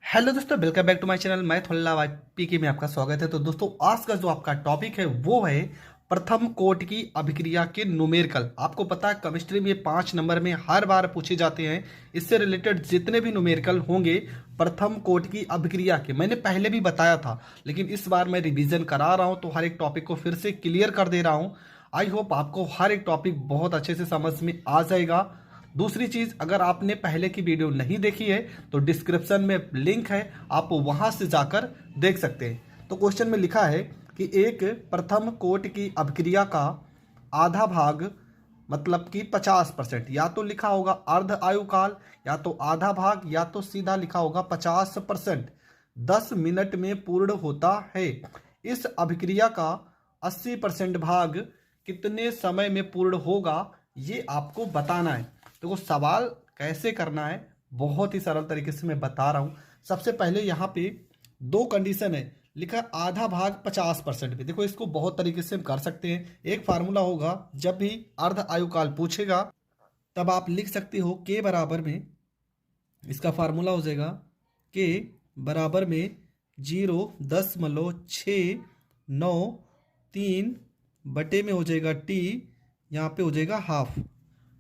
Hello दोस्तों, welcome back to my channel. मैं थोल्ला वाईपीके में आपका स्वागत है। तो दोस्तों, आज का जो आपका टॉपिक है वो है प्रथम कोटि की अभिक्रिया के न्यूमेरिकल। आपको पता है केमिस्ट्री में 5 नंबर में हर बार पूछे जाते हैं। इससे रिलेटेड जितने भी न्यूमेरिकल होंगे प्रथम कोटि की अभिक्रिया के, मैंने पहले भी बताया था, लेकिन इस बार मैं रिवीजन करा रहा हूँ तो हर एक टॉपिक को फिर से क्लियर कर दे रहा हूँ। आई होप आपको हर एक टॉपिक बहुत अच्छे से समझ में आ जाएगा। दूसरी चीज, अगर आपने पहले की वीडियो नहीं देखी है तो डिस्क्रिप्शन में लिंक है, आप वहां से जाकर देख सकते हैं। तो क्वेश्चन में लिखा है कि एक प्रथम कोटि की अभिक्रिया का आधा भाग मतलब कि 50%, या तो लिखा होगा अर्ध आयुकाल, या तो आधा भाग, या तो सीधा लिखा होगा 50%, 10 मिनट में पूर्ण होता है। इस अभिक्रिया का 80% भाग कितने समय में पूर्ण होगा, ये आपको बताना है। देखो, सवाल कैसे करना है बहुत ही सरल तरीके से मैं बता रहा हूं। सबसे पहले यहाँ पे दो कंडीशन है, लिखा आधा भाग 50% पे। देखो, इसको बहुत तरीके से हम कर सकते हैं। एक फार्मूला होगा, जब भी अर्ध आयुकाल पूछेगा तब आप लिख सकते हो के बराबर में, इसका फार्मूला हो जाएगा के बराबर में 0.693 बटे में हो जाएगा टी, यहाँ पे हो जाएगा हाफ।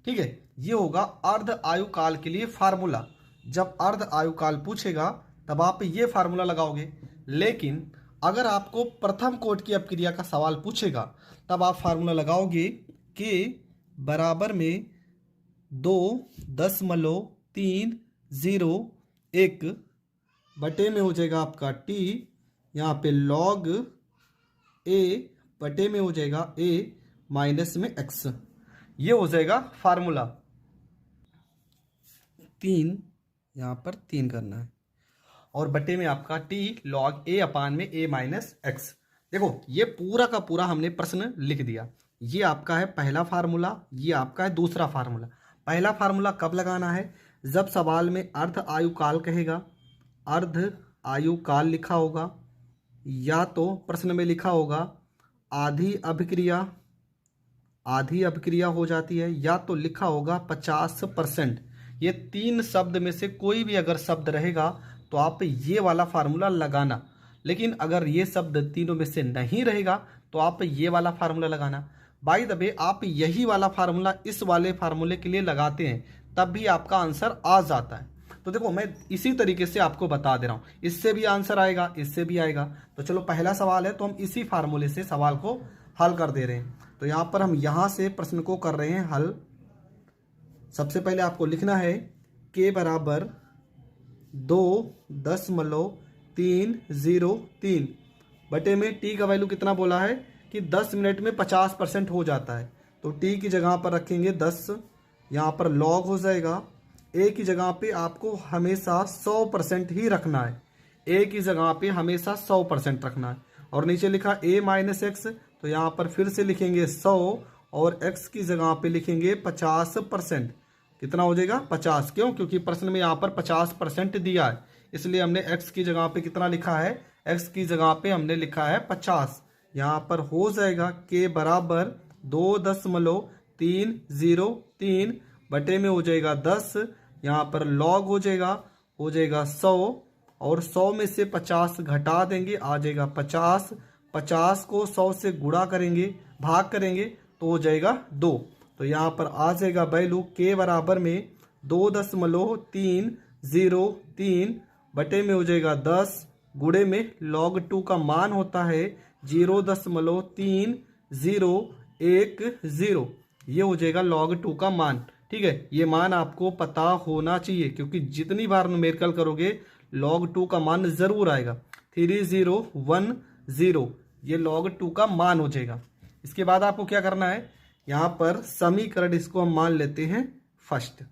ठीक है, ये होगा अर्ध आयुकाल के लिए फार्मूला। जब अर्ध आयुकाल पूछेगा तब आप ये फार्मूला लगाओगे। लेकिन अगर आपको प्रथम कोटि की अपक्रिया का सवाल पूछेगा तब आप फार्मूला लगाओगे के बराबर में 2.301 बटे में हो जाएगा आपका टी, यहाँ पे लॉग ए बटे में हो जाएगा ए माइनस में एक्स। ये हो जाएगा फार्मूला। 3 यहाँ पर 3 करना है और बटे में आपका टी लॉग ए अपान में ए माइनस एक्स। देखो, ये पूरा का पूरा हमने प्रश्न लिख दिया। ये आपका है पहला फार्मूला, ये आपका है दूसरा फार्मूला। पहला फार्मूला कब लगाना है? जब सवाल में अर्ध आयुकाल कहेगा, अर्ध आयुकाल लिखा होगा, या तो प्रश्न में लिखा होगा आधी अभिक्रिया, आधी अभिक्रिया हो जाती है, या तो लिखा होगा 50%। ये 3 शब्द में से कोई भी अगर शब्द रहेगा तो आप ये वाला फार्मूला लगाना। लेकिन अगर ये शब्द तीनों में से नहीं रहेगा तो आप ये वाला फार्मूला लगाना। बाय द वे, आप यही वाला फार्मूला इस वाले फार्मूले के लिए लगाते हैं तब भी आपका आंसर आ जाता है। तो देखो, मैं इसी तरीके से आपको बता दे रहा हूँ, इससे भी आंसर आएगा, इससे भी आएगा। तो चलो, पहला सवाल है तो हम इसी फार्मूले से सवाल को हल कर दे रहे हैं। तो यहाँ पर हम यहाँ से प्रश्न को कर रहे हैं हल। सबसे पहले आपको लिखना है के बराबर 2.303 बटे में टी का वैल्यू कितना बोला है कि 10 मिनट में 50% हो जाता है। तो टी की जगह पर रखेंगे 10, यहाँ पर लॉग हो जाएगा। ए की जगह पे आपको हमेशा 100% ही रखना है, ए की जगह पे हमेशा 100% रखना है। और नीचे लिखा ए माइनस एक्स, तो यहाँ पर फिर से लिखेंगे 100 और x की जगह पे लिखेंगे 50%। कितना हो जाएगा? 50। क्यों? क्योंकि प्रश्न में यहाँ पर 50% दिया है, इसलिए हमने x की जगह पे कितना लिखा है? x की जगह पे हमने लिखा है 50। यहाँ पर हो जाएगा के बराबर 2.303 बटे में हो जाएगा 10, यहाँ पर लॉग हो जाएगा 100, और 100 में से 50 घटा देंगे, आ जाएगा 50। 50 को 100 से गुणा करेंगे, भाग करेंगे तो हो जाएगा 2। तो यहाँ पर आ जाएगा वैल्यू के बराबर में 2.303 बटे में हो जाएगा 10, गुणे में log 2 का मान होता है 0.3010। ये हो जाएगा log 2 का मान। ठीक है, ये मान आपको पता होना चाहिए क्योंकि जितनी बार न्यूमेरिकल करोगे log 2 का मान जरूर आएगा। 3010, ये log 2 का मान हो जाएगा। इसके बाद आपको क्या करना है? यहाँ पर समीकरण इसको हम मान लेते हैं फर्स्ट।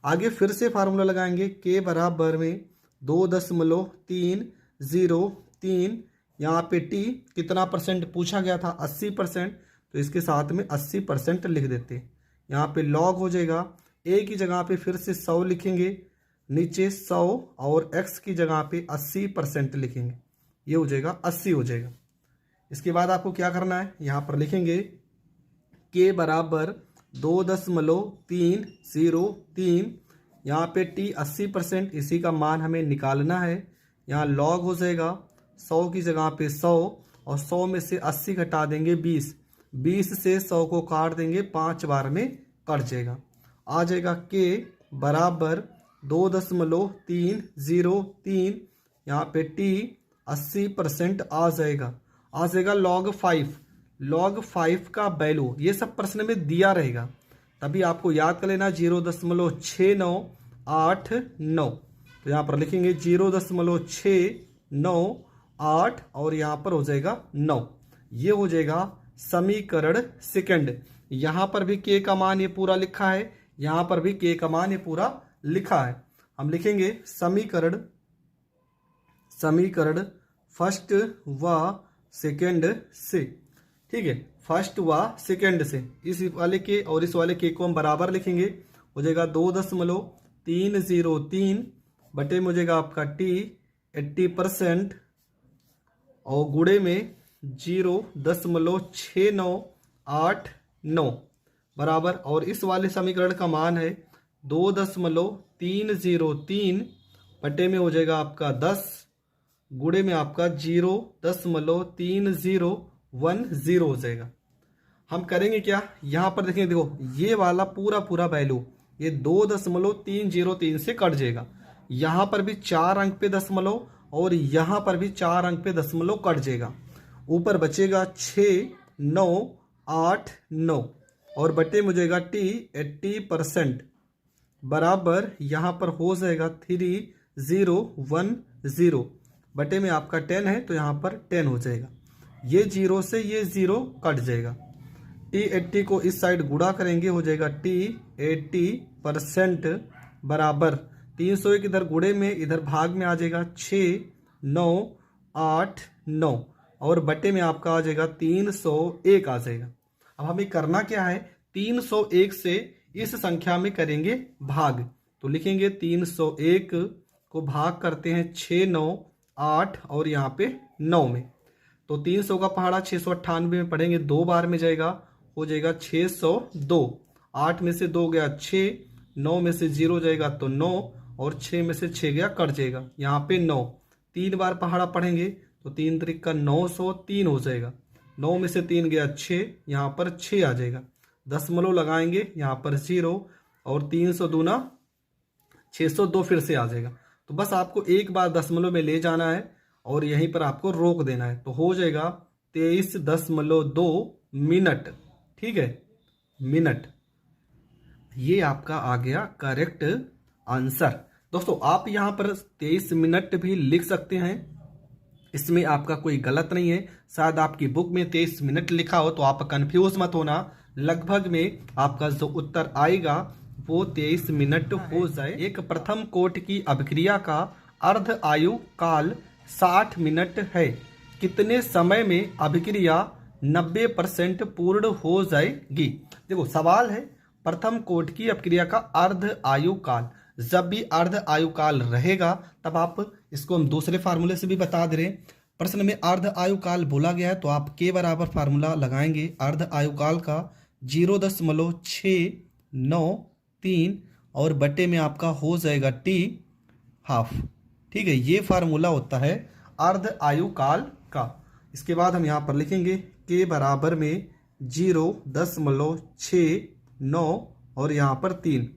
आगे फिर से फार्मूला लगाएंगे के बराबर में 2.303, यहाँ पे टी कितना परसेंट पूछा गया था? 80%, तो इसके साथ में 80% लिख देते हैं। यहाँ पे लॉग हो जाएगा, ए की जगह पे फिर से 100 लिखेंगे, नीचे 100 और x की जगह पे 80% लिखेंगे, ये हो जाएगा 80 हो जाएगा। इसके बाद आपको क्या करना है? यहाँ पर लिखेंगे के बराबर 2.303, यहाँ पे t 80%, इसी का मान हमें निकालना है। यहाँ log हो जाएगा 100 की जगह पे 100, और 100 में से 80 घटा देंगे 20, 20 से 100 को काट देंगे 5 बार में कट जाएगा। आ जाएगा k बराबर 2.303। यहाँ पे t 80% आ जाएगा log 5। log 5 का वैल्यू ये सब प्रश्न में दिया रहेगा, तभी आपको याद कर लेना 0.6989। तो यहाँ पर लिखेंगे 0.6989 और यहाँ पर हो जाएगा 9। ये हो जाएगा समीकरण सेकंड। यहाँ पर भी k का मान ये पूरा लिखा है, यहाँ पर भी k का मान ये पूरा लिखा है। हम लिखेंगे समीकरण फर्स्ट व सेकंड से। ठीक है, फर्स्ट व सेकंड से। इस वाले के और इस वाले के को हम बराबर लिखेंगे, हो जाएगा 2.303 बटे में हो जाएगा आपका t 80% और गुणे में 0.6989 बराबर। और इस वाले समीकरण का मान है 2.303 बटे में हो जाएगा आपका 10 गुणे में आपका 0.3010 हो जाएगा। हम करेंगे क्या, यहाँ पर देखेंगे, देखो ये वाला पूरा वैल्यू ये 2.303 से कट जाएगा। यहाँ पर भी 4 अंक पे दशमलव और यहाँ पर भी 4 अंक पे दशमलव कट जाएगा। ऊपर बचेगा 6989 और बटे में हो जाएगा t 80% बराबर यहाँ पर हो जाएगा 3010 बटे में आपका 10 है तो यहाँ पर 10 हो जाएगा। ये 0 से ये 0 कट जाएगा। t 80 को इस साइड गुणा करेंगे, हो जाएगा t 80% बराबर 301 इधर गुणे में इधर भाग में आ जाएगा 6989 और बटे में आपका आ जाएगा 301 आ जाएगा। अब हमें करना क्या है, 301 से इस संख्या में करेंगे भाग। तो लिखेंगे 301 को भाग करते हैं 6, 9, 8 और यहाँ पे 9 में। तो 300 का पहाड़ा 698 में पढ़ेंगे, 2 बार में जाएगा, हो जाएगा 602। 8 में से 2 गया 6, 9 में से 0 जाएगा तो 9 और 6 में से 6 गया कट जाएगा। यहाँ पे 9 3 बार पहाड़ा पढ़ेंगे तो 3 त्रिक का 903 हो जाएगा। 9 में से 3 गया 6, यहाँ पर 6 आ जाएगा। दशमलव लगाएंगे, यहाँ पर 0 और 300 दूना 602 फिर से आ जाएगा। तो बस आपको एक बार दशमलव में ले जाना है और यहीं पर आपको रोक देना है, तो हो जाएगा 23.2 मिनट। ठीक है, मिनट। ये आपका आ गया करेक्ट आंसर। दोस्तों आप यहाँ पर 23 मिनट भी लिख सकते हैं, इसमें आपका कोई गलत नहीं है। शायद आपकी बुक में 23 मिनट लिखा हो तो आप कंफ्यूज मत होना, लगभग में आपका जो उत्तर आएगा वो 23 मिनट हो जाए। एक प्रथम कोट की अभिक्रिया का अर्ध आयु काल 60 मिनट है, कितने समय में अभिक्रिया 90% पूर्ण हो जाएगी। देखो सवाल है प्रथम कोट की अभिक्रिया का अर्ध आयु काल। जब भी अर्ध आयु काल रहेगा तब आप इसको हम दूसरे फार्मूले से भी बता दे रहे हैं। प्रश्न में अर्ध आयु काल बोला गया है तो आप के बराबर फार्मूला लगाएंगे अर्ध आयु काल का 0.693 और बटे में आपका हो जाएगा t हाफ। ठीक है, ये फार्मूला होता है अर्ध आयु काल का। इसके बाद हम यहाँ पर लिखेंगे के बराबर में 0.69 और यहाँ पर 3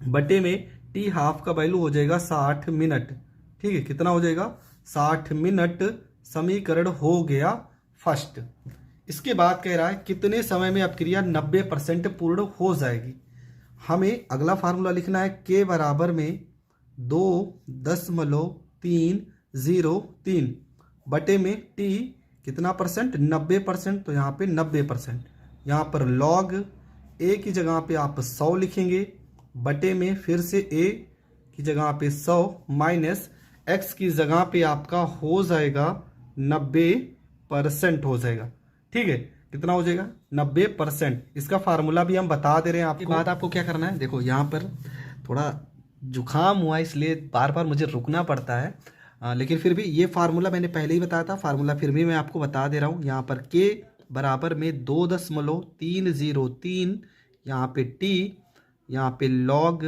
बटे में टी हाफ का वैल्यू हो जाएगा 60 मिनट। ठीक है, कितना हो जाएगा 60 मिनट। समीकरण हो गया फर्स्ट। इसके बाद कह रहा है कितने समय में अभिक्रिया 90% पूर्ण हो जाएगी। हमें अगला फार्मूला लिखना है के बराबर में 2.303 बटे में टी कितना परसेंट 90%, तो यहाँ पे 90%। यहाँ पर लॉग ए की जगह पे आप 100 लिखेंगे, बटे में फिर से ए की जगह पे 100 माइनस एक्स की जगह पे आपका हो जाएगा 90% हो जाएगा। ठीक है, कितना हो जाएगा 90%। इसका फार्मूला भी हम बता दे रहे हैं आपको। बात आपको क्या करना है, देखो यहाँ पर थोड़ा जुकाम हुआ इसलिए बार बार मुझे रुकना पड़ता है, लेकिन फिर भी ये फार्मूला मैंने पहले ही बताया था, फार्मूला फिर भी मैं आपको बता दे रहा हूँ। यहाँ पर के बराबर में 2.303, यहाँ पे टी, यहाँ पे लॉग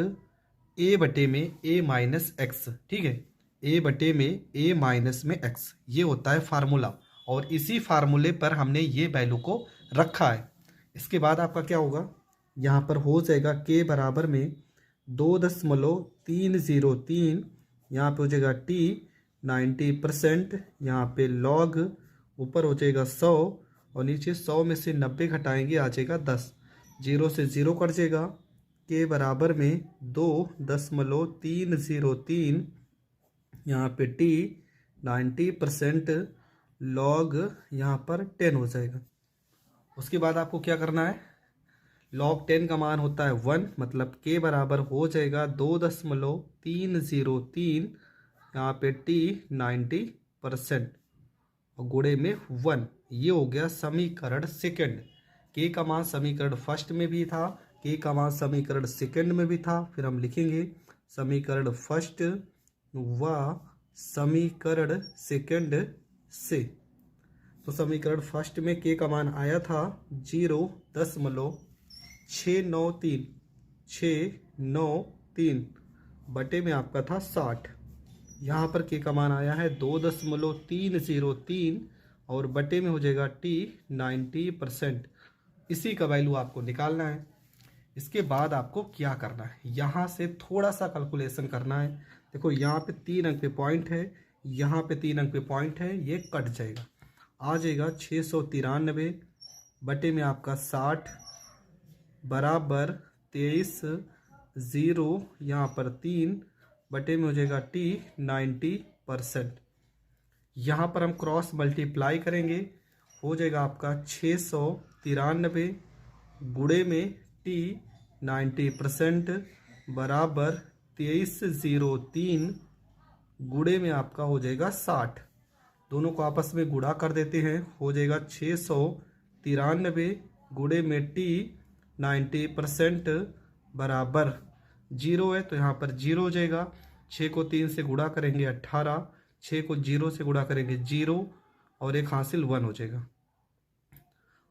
ए बटे में ए माइनस एक्स, ठीक है, ए बटे में ए माइनस में एक्स, ये होता है फार्मूला। और इसी फार्मूले पर हमने ये वैल्यू को रखा है। इसके बाद आपका क्या होगा, यहाँ पर हो जाएगा के बराबर में 2.303, यहाँ पे हो जाएगा टी 90%, यहाँ पे लॉग ऊपर हो जाएगा 100 और नीचे 100 में से 90 घटाएंगे आ जाएगा 10, 0 से 0 कट जाएगा। के बराबर में 2.303, यहाँ पे टी 90%, लॉग यहाँ पर 10 हो जाएगा। उसके बाद आपको क्या करना है, लॉग 10 का मान होता है 1, मतलब के बराबर हो जाएगा 2.303, यहाँ पे टी 90% और गुणे में 1। ये हो गया समीकरण सेकंड। के का मान समीकरण फर्स्ट में भी था, के का मान समीकरण सेकंड में भी था। फिर हम लिखेंगे समीकरण फर्स्ट व समीकरण सेकंड से। तो समीकरण फर्स्ट में के का मान आया था 0.693 बटे में आपका था 60। यहाँ पर के का मान आया है 2.303 और बटे में हो जाएगा टी 90%। इसी का वैल्यू आपको निकालना है। इसके बाद आपको क्या करना है, यहाँ से थोड़ा सा कैलकुलेशन करना है। देखो यहाँ पे 3 अंक पे पॉइंट है, यहाँ पे 3 अंक पे पॉइंट है, ये कट जाएगा, आ जाएगा 693 बटे में आपका 60 बराबर 23, 0 यहाँ पर 3 बटे में हो जाएगा टी 90%। यहाँ पर हम क्रॉस मल्टीप्लाई करेंगे, हो जाएगा आपका 693 गुणे में टी 90% बराबर 2303 गुणे में आपका हो जाएगा 60। दोनों को आपस में गुणा कर देते हैं, हो जाएगा 693 गुणे में टी 90% बराबर 0 है, तो यहाँ पर 0 हो जाएगा। 6 को 3 से गुणा करेंगे 18, 6 को 0 से गुणा करेंगे 0 और एक हासिल 1 हो जाएगा।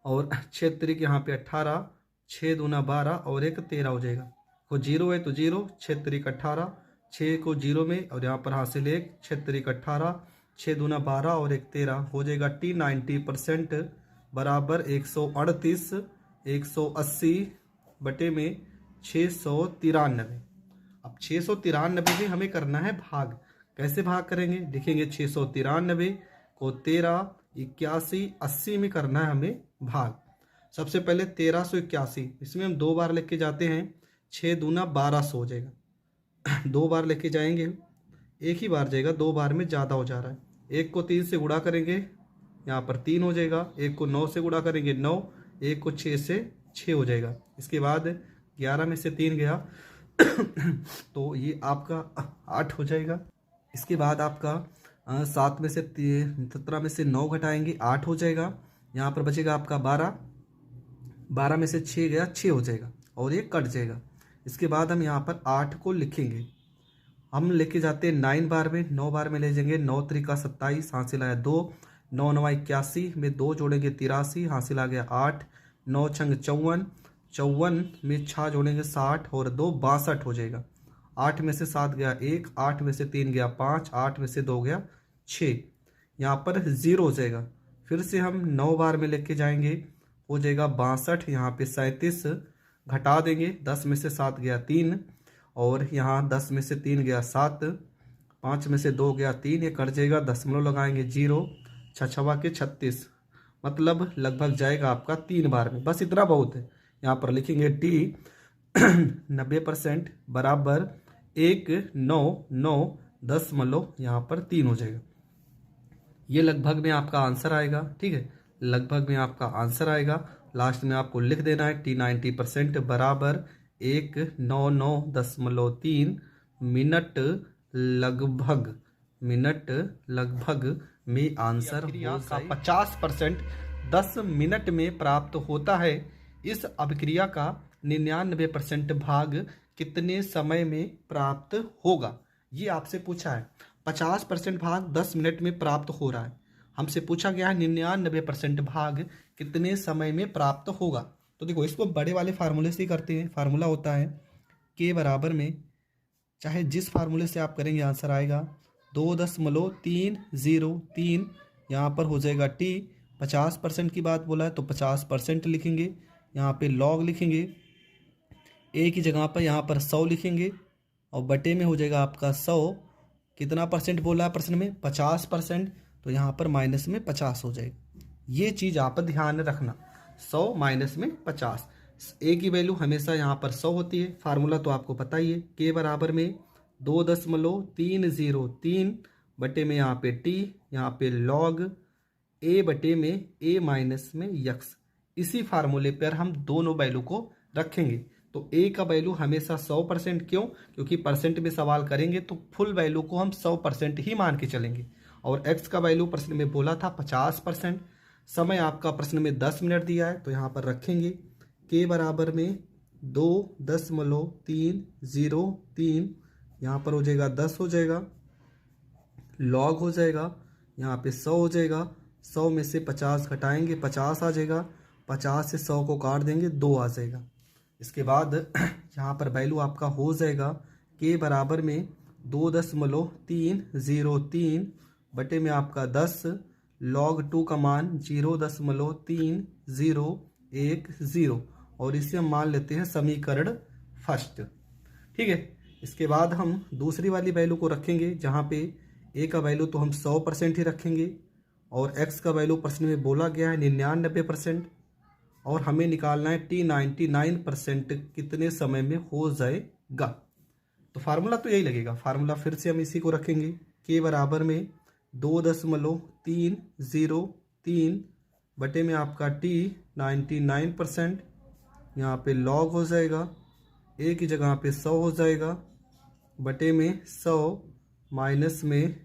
और 6 त्रिक यहाँ पे 18, 6 दूना 12 और एक 13 हो जाएगा। वो 0 है तो 0, 6 त्रिक 18, 6 को 0 में और यहाँ पर हासिल 1, 6 त्रिक 18, 6 दूना 12 और एक 13 हो जाएगा टी 90% बराबर 138, 180 बटे में 693। अब 693 में हमें करना है भाग। कैसे भाग करेंगे, लिखेंगे 693 को 13, 81, 80 में करना है हमें भाग। सबसे पहले 1381, इसमें हम 2 बार लेके जाते हैं, 6 दूना 1200 हो जाएगा। 2 बार लेके जाएंगे, एक ही बार जाएगा, 2 बार में ज़्यादा हो जा रहा है। 1 को 3 से गुणा करेंगे, यहाँ पर 3 हो जाएगा। 1 को 9 से गुणा करेंगे 9, 1 को 6 से 6 हो जाएगा। इसके बाद 11 में से 3 गया तो ये आपका 8 हो जाएगा। इसके बाद आपका 7 में से 17 में से 9 घटाएंगे 8 हो जाएगा। यहाँ पर बचेगा आपका 12, 12 में से 6 गया 6 हो जाएगा और ये कट जाएगा। इसके बाद हम यहाँ पर 8 को लिखेंगे, हम लेके जाते हैं 9 बार में, 9 बार में ले जाएंगे। 9 त्रिका 27, हासिल आया 2, 9 9 81 में 2 जोड़ेंगे 83, हासिल आ गया 8, 9 छंग 54, 54 में 6 जोड़ेंगे 60 और 2 62 हो जाएगा। 8 में से 7 गया 1, 8 में से 3 गया 5, 8 में से 2 गया 6, यहाँ पर 0 हो जाएगा। फिर से हम 9 बार में लेके जाएंगे, हो जाएगा 62, यहाँ पे 37 घटा देंगे। 10 में से 7 गया 3 और यहाँ 10 में से 3 गया 7, 5 में से 2 गया 3, ये कट जाएगा। दशमलव लगाएंगे 0, 6 के 36, मतलब लगभग जाएगा आपका 3 बार में। बस इतना बहुत है। यहाँ पर लिखेंगे टी 90% बराबर 199.3 यहाँ पर 3 हो जाएगा। ये लगभग में आपका आंसर आएगा, ठीक है, लगभग में आपका आंसर आएगा। लास्ट में आपको लिख देना है टी 90% बराबर 199.3 मिनट लगभग में आंसर का 50% 10 मिनट में प्राप्त होता है। इस अभिक्रिया का 99% भाग कितने समय में प्राप्त होगा, ये आपसे पूछा है। 50% भाग 10 मिनट में प्राप्त हो रहा है, हमसे पूछा गया है 99% भाग कितने समय में प्राप्त होगा। तो देखो इसको बड़े वाले फार्मूले से ही करते हैं। फार्मूला होता है के बराबर में चाहे जिस फार्मूले से आप करेंगे आंसर आएगा। 2.303 यहाँ पर हो जाएगा टी। 50% की बात बोला है तो 50% लिखेंगे, यहाँ पे लॉग लिखेंगे, ए की जगह पर यहाँ पर 100 लिखेंगे और बटे में हो जाएगा आपका 100। कितना परसेंट बोला है प्रश्न में? 50%, तो यहाँ पर माइनस में 50 हो जाएगा। ये चीज़ आप ध्यान रखना, 100 माइनस में 50। ए की वैल्यू हमेशा यहाँ पर 100 होती है। फार्मूला तो आपको पता ही है, के बराबर में 2.303 बटे में यहाँ पे टी, यहाँ पे लॉग ए बटे में ए माइनस में यक्स। इसी फार्मूले पर हम दोनों वैल्यू को रखेंगे। तो ए का वैल्यू हमेशा 100%, क्यों? क्योंकि परसेंट में सवाल करेंगे तो फुल वैल्यू को हम 100% ही मान के चलेंगे। और एक्स का वैल्यू प्रश्न में बोला था 50%। समय आपका प्रश्न में 10 मिनट दिया है तो यहाँ पर रखेंगे के बराबर में 2.303, यहाँ पर हो जाएगा 10 हो जाएगा, लॉग हो जाएगा, यहाँ पे 100 हो जाएगा। 100 में से 50 घटाएंगे, 50 आ जाएगा। 50 से 100 को काट देंगे, 2 आ जाएगा। इसके बाद यहाँ पर वैल्यू आपका हो जाएगा के बराबर में 2.303 बटे में आपका 10, log 2 का मान 0.3010 और इसे हम मान लेते हैं समीकरण फर्स्ट। ठीक है। इसके बाद हम दूसरी वाली वैल्यू को रखेंगे, जहाँ पे ए का वैल्यू तो हम 100% ही रखेंगे और एक्स का वैल्यू प्रश्न में बोला गया है 99%, और हमें निकालना है टी 99% कितने समय में हो जाएगा। तो फार्मूला तो यही लगेगा। फार्मूला फिर से हम इसी को रखेंगे, के बराबर में 2.303 बटे में आपका टी 99%, यहाँ पे लॉग हो जाएगा, ए की जगह पे 100 हो जाएगा, बटे में 100 माइनस में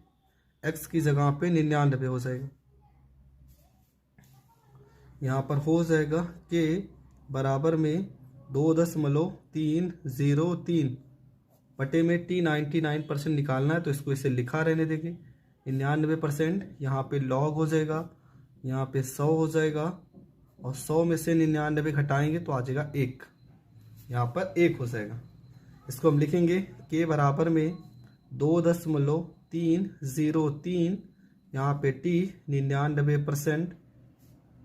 एक्स की जगह पे 99 हो जाएगा। यहाँ पर हो जाएगा के बराबर में 2.303 बटे में टी 99% निकालना है तो इसको इसे लिखा रहने देंगे। 99% यहाँ पे लॉग हो जाएगा, यहाँ पे 100 हो जाएगा और 100 में से 99 घटाएंगे तो आ जाएगा 1, यहाँ पर 1 हो जाएगा। इसको हम लिखेंगे के बराबर में 2.303, यहाँ पे टी 99%,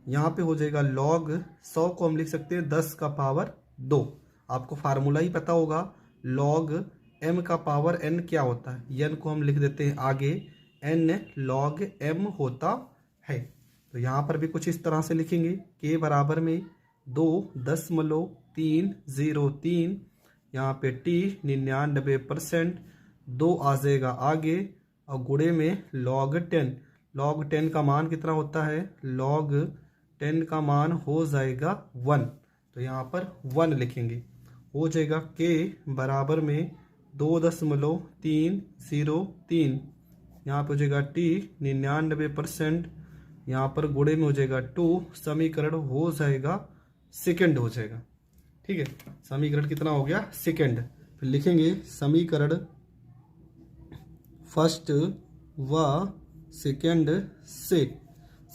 यहाँ पे हो जाएगा लॉग 100 को हम लिख सकते हैं 10 का पावर 2। आपको फार्मूला ही पता होगा, लॉग m का पावर n क्या होता है, n को हम लिख देते हैं आगे, n log m होता है। तो यहाँ पर भी कुछ इस तरह से लिखेंगे, के बराबर में 2.303, यहाँ पे टी 99%, 2 आ जाएगा आगे और गुणे में log 10। log 10 का मान कितना होता है? log 10 का मान हो जाएगा 1, तो यहाँ पर 1 लिखेंगे। हो जाएगा के बराबर में 2.303, यहाँ पे हो जाएगा टी 99%, यहाँ पर गुणे में हो जाएगा 2, समीकरण हो जाएगा सेकंड हो जाएगा। ठीक है, समीकरण कितना हो गया? सेकंड। फिर लिखेंगे समीकरण फर्स्ट व सेकंड से,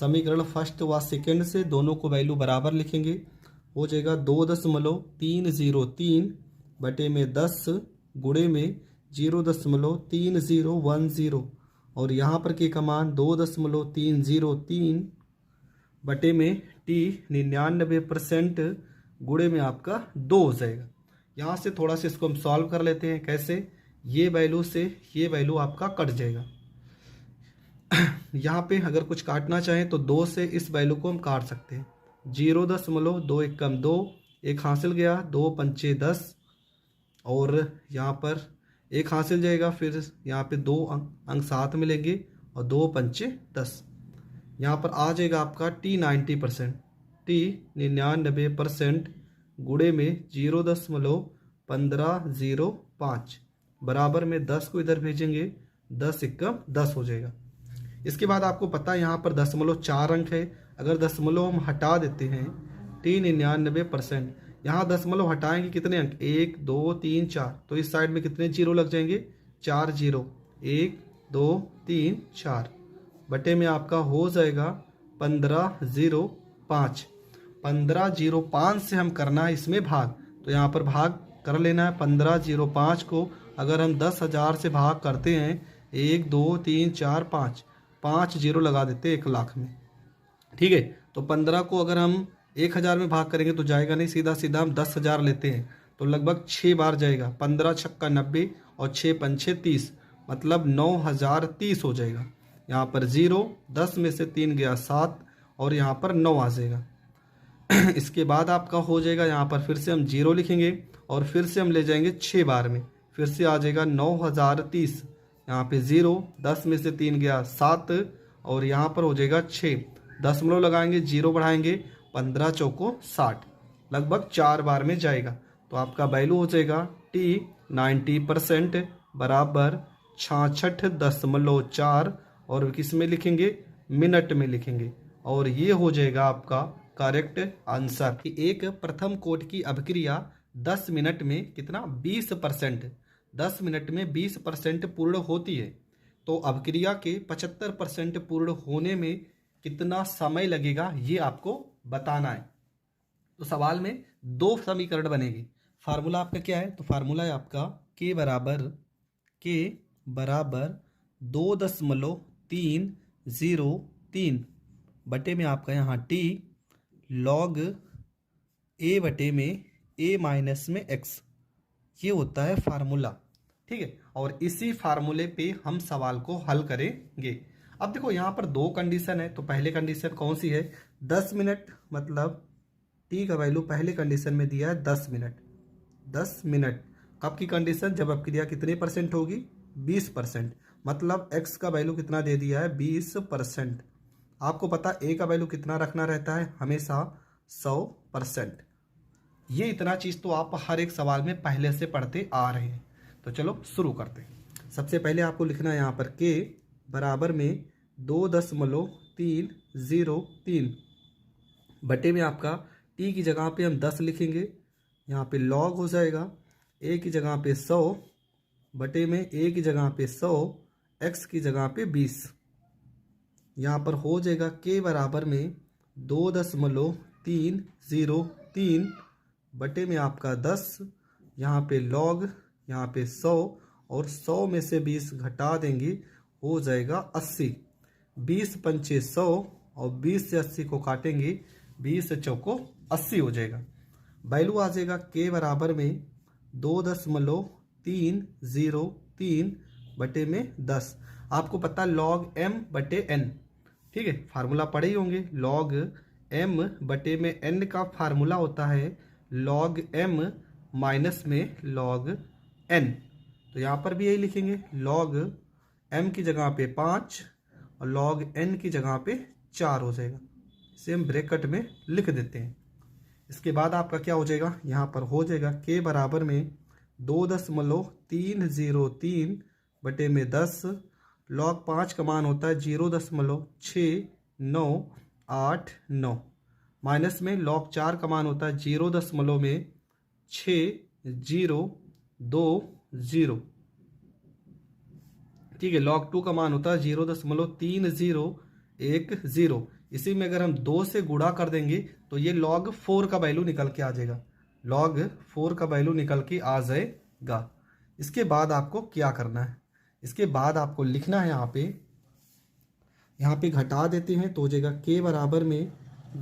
समीकरण फर्स्ट व सेकंड से दोनों को वैल्यू बराबर लिखेंगे। हो जाएगा 2.303 बटे में 10 गुणे में 0.3010 और यहाँ पर के का मान 2.303 बटे में टी 99% गुणे में आपका 2 हो जाएगा। यहाँ से थोड़ा सा इसको हम सॉल्व कर लेते हैं। कैसे? ये वैल्यू से ये वैल्यू आपका कट जाएगा। यहाँ पे अगर कुछ काटना चाहें तो 2 से इस वैल्यू को हम काट सकते हैं। 0.2 एक कम 2, एक हासिल गया, 2 पंचे 10 और यहाँ पर एक हासिल जाएगा, फिर यहाँ पे 2 अंक साथ मिलेंगे और 2 पंचे 10। यहाँ पर आ जाएगा आपका टी 90%, टी 99% गुणे में 0.1505 बराबर में 10 को इधर भेजेंगे, 10 एकम 10 हो जाएगा। इसके बाद आपको पता है यहाँ पर 0.4 अंक है। अगर दशमलव हम हटा देते हैं टी 99%, यहाँ दशमलव हटाएंगे कितने अंक? 1 2 3 4, तो इस साइड में कितने जीरो लग जाएंगे? 4 जीरो, 1 2 3 4 बटे में आपका हो जाएगा 1505। 1505 से हम करना है इसमें भाग, तो यहाँ पर भाग कर लेना है। 1505 को अगर हम 10,000 से भाग करते हैं, 1 2 3 4 5, 5 जीरो लगा देते हैं 1,00,000 में। ठीक है, तो 15 को अगर हम 1,000 में भाग करेंगे तो जाएगा नहीं, सीधा सीधा हम 10,000 लेते हैं तो लगभग 6 बार जाएगा। 15 छक्का 90 और 6 पंछे 30, मतलब 9,030 हो जाएगा। यहाँ पर 0, 10 में से 3 गया 7 और यहाँ पर 9 आ जाएगा। इसके बाद आपका हो जाएगा, यहाँ पर फिर से हम 0 लिखेंगे और फिर से हम ले जाएंगे 6 बार में, फिर से आ जाएगा 9,030। यहाँ पे 0, 10 में से 3 गया 7 और यहाँ पर हो जाएगा 6, दशमलव लगाएंगे, 0 बढ़ाएंगे, 15 चौको 60, लगभग 4 बार में जाएगा। तो आपका वैल्यू हो जाएगा t 90% बराबर 66.4 और किस में लिखेंगे, मिनट में लिखेंगे, और ये हो जाएगा आपका करेक्ट आंसर। एक प्रथम कोटि की अभिक्रिया 10 मिनट में कितना, 20%, 10 मिनट में 20% पूर्ण होती है, तो अभिक्रिया के 75% पूर्ण होने में कितना समय लगेगा ये आपको बताना है। तो सवाल में 2 समीकरण बनेंगे। फार्मूला आपका क्या है, तो फार्मूला है आपका k बराबर 2.303 बटे में आपका यहाँ t log a बटे में a माइनस में x, ये होता है फार्मूला। ठीक है, और इसी फार्मूले पे हम सवाल को हल करेंगे। अब देखो यहाँ पर 2 कंडीशन है, तो पहले कंडीशन कौन सी है, 10 मिनट, मतलब t का वैल्यू पहले कंडीशन में दिया है 10 मिनट। 10 मिनट कब की कंडीशन, जब अभिक्रिया कितने परसेंट होगी, 20%, मतलब x का वैल्यू कितना दे दिया है, 20%। आपको पता a का वैल्यू कितना रखना रहता है, हमेशा 100%। ये इतना चीज़ तो आप हर एक सवाल में पहले से पढ़ते आ रहे हैं। तो चलो शुरू करते हैं। सबसे पहले आपको लिखना है यहाँ पर k बराबर में 2.303 बटे में आपका t की जगह पे हम 10 लिखेंगे, यहाँ पे log हो जाएगा, a की जगह पे 100 बटे में a की जगह पे 100, x की जगह पे 20। यहाँ पर हो जाएगा k बराबर में 2.303 बटे में आपका 10, यहाँ पे log, यहाँ पे 100 और 100 में से 20 घटा देंगे, हो जाएगा 80। 20 पंचे 100 और 20 से 80 को काटेंगे, 20 चौको 80 हो जाएगा। वैल्यू आ जाएगा k बराबर में 2.303 बटे में 10। आपको पता log m बटे n, ठीक है, फार्मूला पढ़े ही होंगे। log m बटे में n का फार्मूला होता है log m माइनस में log n। तो यहाँ पर भी यही लिखेंगे, log m की जगह पे 5 और log n की जगह पे 4 हो जाएगा। इसे हम ब्रैकेट में लिख देते हैं। इसके बाद आपका क्या हो जाएगा, यहाँ पर हो जाएगा k बराबर में 2.303 बटे में 10, log 5 का मान होता है 0.6989, माइनस में log 4 का मान होता है 0.6020। ठीक है, log 2 का मान होता है 0.3010। इसी में अगर हम 2 से गुणा कर देंगे तो ये log 4 का वैल्यू निकल के आ जाएगा, log 4 का वैल्यू निकल के आ जाएगा। इसके बाद आपको क्या करना है, इसके बाद आपको लिखना है यहाँ पे घटा देते हैं तो हो जाएगा k बराबर में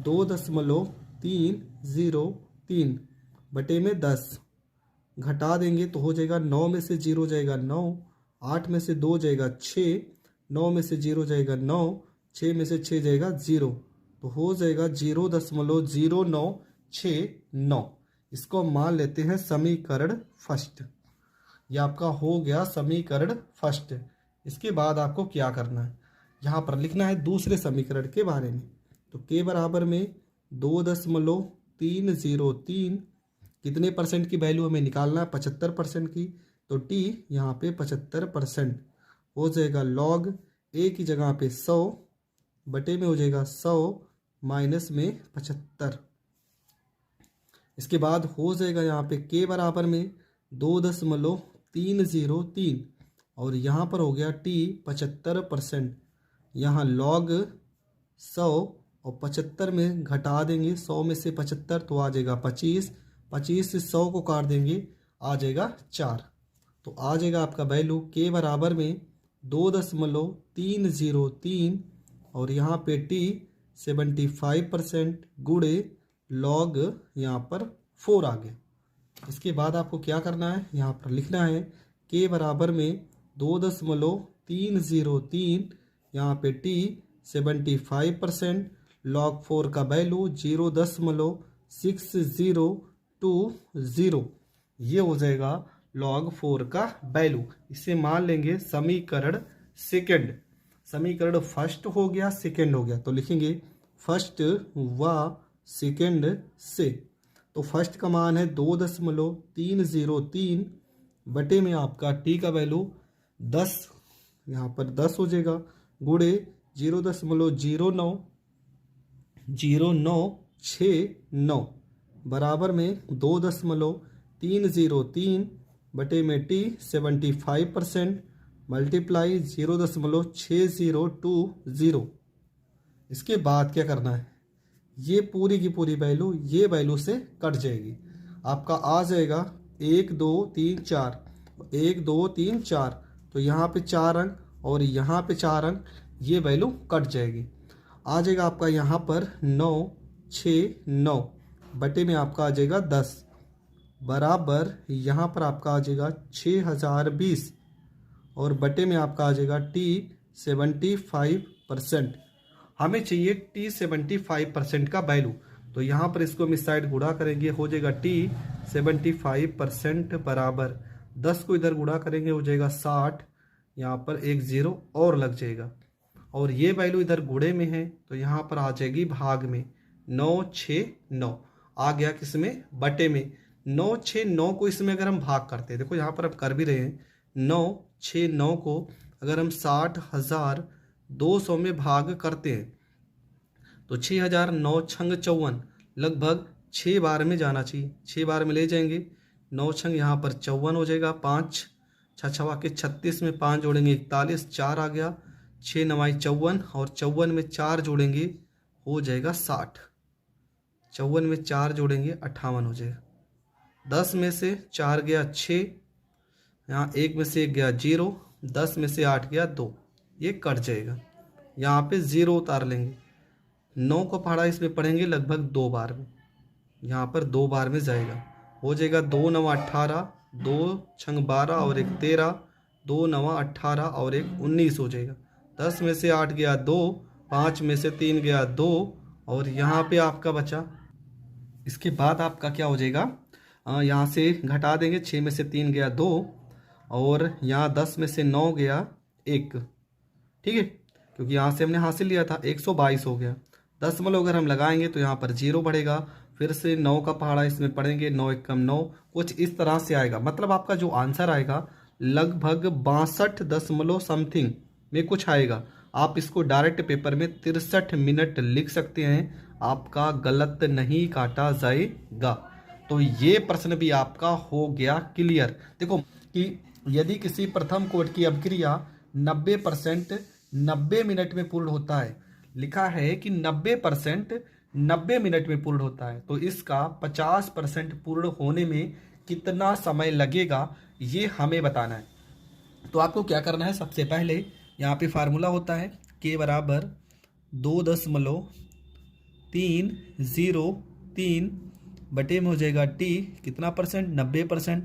2.303 बटे में 10, घटा देंगे तो हो जाएगा 9 में से 0 जाएगा 9, 8 में से 2 जाएगा 6, 9 में से 0 जाएगा 9, 6 में से 6 जाएगा 0, तो हो जाएगा 0.0969। इसको मान लेते हैं समीकरण फर्स्ट। ये आपका हो गया समीकरण फर्स्ट। इसके बाद आपको क्या करना है, यहाँ पर लिखना है दूसरे समीकरण के बारे में। तो k बराबर में 2.303 कितने परसेंट की वैल्यू हमें निकालना है, 75% की, तो t यहाँ पे 75% हो जाएगा। log a की जगह पे 100 बटे में हो जाएगा 100 माइनस में 75। इसके बाद हो जाएगा यहाँ पे k बराबर में 2.303 और यहाँ पर हो गया t 75%। यहाँ log 100 और 75 में घटा देंगे, 100 में से 75 तो आ जाएगा 25, 25 से 100 को काट देंगे आ जाएगा 4। तो आ जाएगा आपका वैल्यू के बराबर में 2.303 और यहाँ पे टी 75% गुणे लॉग यहाँ पर 4 आ गया। इसके बाद आपको क्या करना है, यहाँ पर लिखना है के बराबर में 2.303 यहाँ पे टी 75% लॉग 4 का वैल्यू 0.6020 ये हो जाएगा लॉग 4 का वैल्यू। इसे मान लेंगे समीकरण सेकंड। समीकरण फर्स्ट हो गया, सेकंड हो गया, तो लिखेंगे फर्स्ट व सेकंड से। तो फर्स्ट का मान है 2.303 बटे में आपका टी का वैल्यू 10, यहाँ पर 10 हो जाएगा, गुणे 0.0969 बराबर में 2.303 बटे में टी 75% मल्टीप्लाई 0.6020। इसके बाद क्या करना है, ये पूरी की पूरी वैल्यू ये वैल्यू से कट जाएगी। आपका आ जाएगा 1 2 3 4, 1 2 3 4, तो यहाँ पे 4 अंक और यहाँ पे 4 अंक, ये वैल्यू कट जाएगी। आ जाएगा आपका यहाँ पर 969 बटे में आपका आ जाएगा 10 बराबर यहाँ पर आपका आ जाएगा 6020 और बटे में आपका आ जाएगा टी 75%। हमें चाहिए टी 75% का वैल्यू, तो यहाँ पर इसको हम इस साइड गुणा करेंगे, हो जाएगा टी 75% बराबर 10 को इधर गुणा करेंगे हो जाएगा 60, यहाँ पर एक 0 और लग जाएगा और ये वैल्यू इधर गुणे में है तो यहाँ पर आ जाएगी भाग में 969 आ गया, किसमें, बटे में। 969 को इसमें अगर हम भाग करते हैं, देखो यहाँ पर अब कर भी रहे हैं, 969 को अगर हम 60,200 में भाग करते हैं तो 6009 छंग 54 लगभग 6 बार में जाना चाहिए, 6 बार में ले जाएंगे, 9 छंग यहाँ पर 54 हो जाएगा, 5 छवा के 36 में 5 जोड़ेंगे 41, 4 आ गया, 6 9 54 और 54 में 4 जोड़ेंगे हो जाएगा 60, 54 में 4 जोड़ेंगे 58 हो जाएगा, 10 में से 4 गया 6, यहाँ 1 में से 1 गया 0, 10 में से 8 गया 2, ये कट जाएगा, यहाँ पे 0 उतार लेंगे। 9 को पढ़ा इसमें पढ़ेंगे लगभग 2 बार में, यहाँ पर 2 बार में जाएगा, हो जाएगा 2 9 18, 2 छंग 12 और एक 13, 2 9 18 और एक 19 हो जाएगा। 10 में से 8 गया 2, 5 में से 3 गया 2 और यहाँ पे आपका बचा। इसके बाद आपका क्या हो जाएगा, यहाँ से घटा देंगे, 6 में से 3 गया 2 और यहाँ 10 में से 9 गया 1, ठीक है, क्योंकि यहाँ से हमने हासिल लिया था 122 हो गया। दशमलव अगर हम लगाएंगे तो यहाँ पर 0 बढ़ेगा, फिर से 9 का पहाड़ा इसमें पढ़ेंगे, 9 1 कम 9, कुछ इस तरह से आएगा। मतलब आपका जो आंसर आएगा लगभग 62 दशमलव समथिंग में कुछ आएगा। आप इसको डायरेक्ट पेपर में 63 मिनट लिख सकते हैं, आपका गलत नहीं काटा जाएगा। तो ये प्रश्न भी आपका हो गया क्लियर। देखो कि यदि किसी प्रथम कोटि की अभिक्रिया 90% 90 मिनट में पूर्ण होता है, लिखा है कि 90% 90 मिनट में पूर्ण होता है, तो इसका 50% पूर्ण होने में कितना समय लगेगा ये हमें बताना है। तो आपको क्या करना है, सबसे पहले यहाँ पे फार्मूला होता है के बराबर 2.303 बटे में हो जाएगा टी कितना परसेंट, 90%,